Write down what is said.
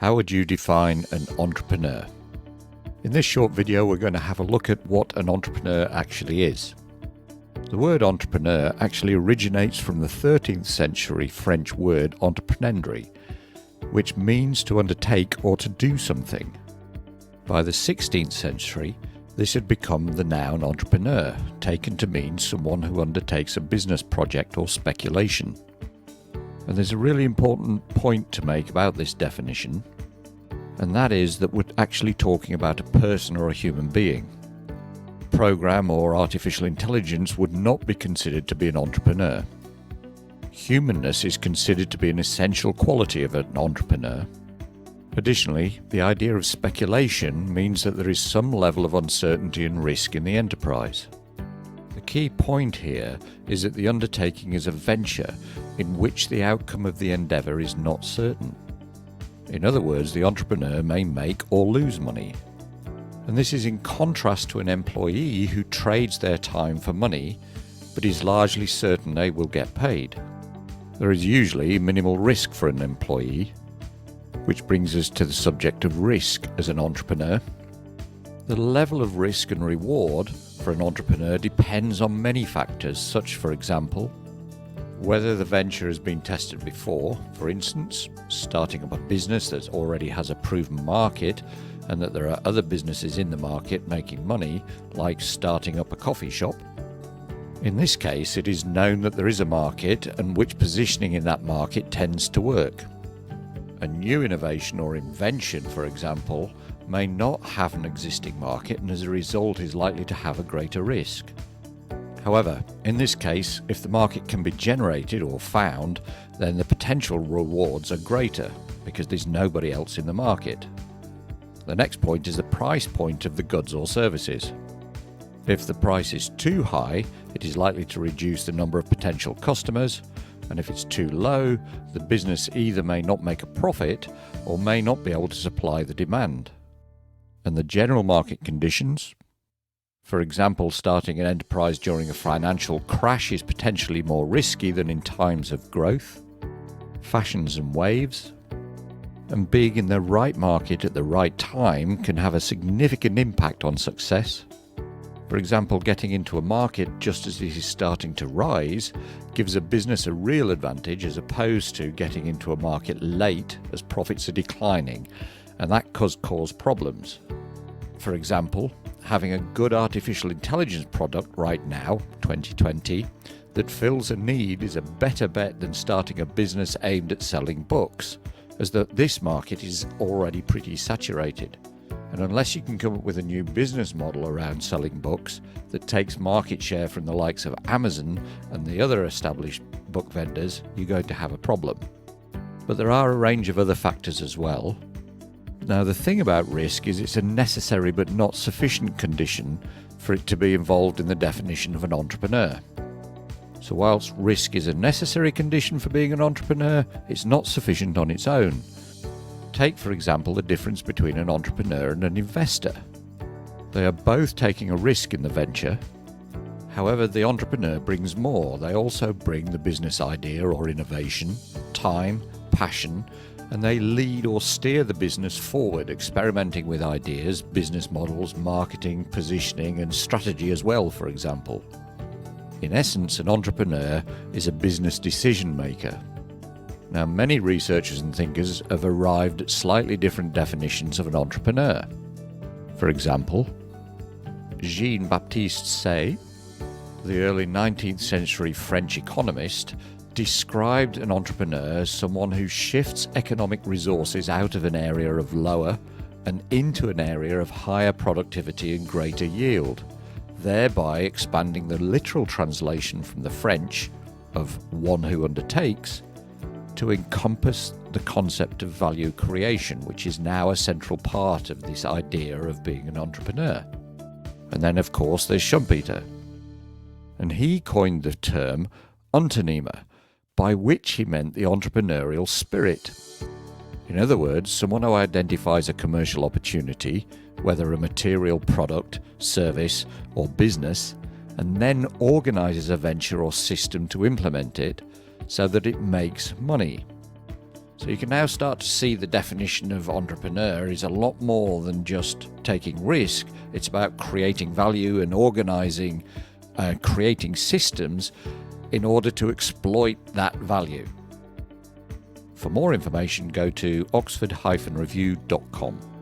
How would you define an entrepreneur? In this short video, we're going to have a look at what an entrepreneur actually is. The word entrepreneur actually originates from the 13th century French word entreprendre, which means to undertake or to do something. By the 16th century, this had become the noun entrepreneur, taken to mean someone who undertakes a business project or speculation. And there's a really important point to make about this definition, and that is that we're actually talking about a person or a human being. Program or artificial intelligence would not be considered to be an entrepreneur. Humanness is considered to be an essential quality of an entrepreneur. Additionally, the idea of speculation means that there is some level of uncertainty and risk in the enterprise. The key point here is that the undertaking is a venture in which the outcome of the endeavour is not certain. In other words, the entrepreneur may make or lose money. And this is in contrast to an employee who trades their time for money, but is largely certain they will get paid. There is usually minimal risk for an employee, which brings us to the subject of risk as an entrepreneur. The level of risk and reward for an entrepreneur depends on many factors, such, for example, whether the venture has been tested before, for instance, starting up a business that already has a proven market and that there are other businesses in the market making money, like starting up a coffee shop. In this case, it is known that there is a market and which positioning in that market tends to work. A new innovation or invention, for example, may not have an existing market and as a result is likely to have a greater risk. However, in this case, if the market can be generated or found, then the potential rewards are greater because there's nobody else in the market. The next point is the price point of the goods or services. If the price is too high, it is likely to reduce the number of potential customers, and if it's too low, the business either may not make a profit or may not be able to supply the demand. And the general market conditions, for example, starting an enterprise during a financial crash is potentially more risky than in times of growth, fashions and waves, and being in the right market at the right time can have a significant impact on success. For example, getting into a market just as it is starting to rise gives a business a real advantage as opposed to getting into a market late as profits are declining, and that could cause problems. For example, having a good artificial intelligence product right now, 2020, that fills a need is a better bet than starting a business aimed at selling books, as this market is already pretty saturated. And unless you can come up with a new business model around selling books that takes market share from the likes of Amazon and the other established book vendors, you're going to have a problem. But there are a range of other factors as well. Now, the thing about risk is it's a necessary but not sufficient condition for it to be involved in the definition of an entrepreneur. So whilst risk is a necessary condition for being an entrepreneur, it's not sufficient on its own. Take, for example, the difference between an entrepreneur and an investor. They are both taking a risk in the venture. However, the entrepreneur brings more. They also bring the business idea or innovation, time, passion, and they lead or steer the business forward, experimenting with ideas, business models, marketing, positioning, and strategy as well, for example. In essence, an entrepreneur is a business decision maker. Now, many researchers and thinkers have arrived at slightly different definitions of an entrepreneur. For example, Jean-Baptiste Say, the early 19th century French economist, described an entrepreneur as someone who shifts economic resources out of an area of lower and into an area of higher productivity and greater yield, thereby expanding the literal translation from the French of one who undertakes to encompass the concept of value creation, which is now a central part of this idea of being an entrepreneur. And then, of course, there's Schumpeter. And he coined the term Unternehmer, by which he meant the entrepreneurial spirit. In other words, someone who identifies a commercial opportunity, whether a material product, service, or business, and then organizes a venture or system to implement it so that it makes money. So you can now start to see the definition of entrepreneur is a lot more than just taking risk. It's about creating value and organising, creating systems in order to exploit that value. For more information, go to oxford-review.com.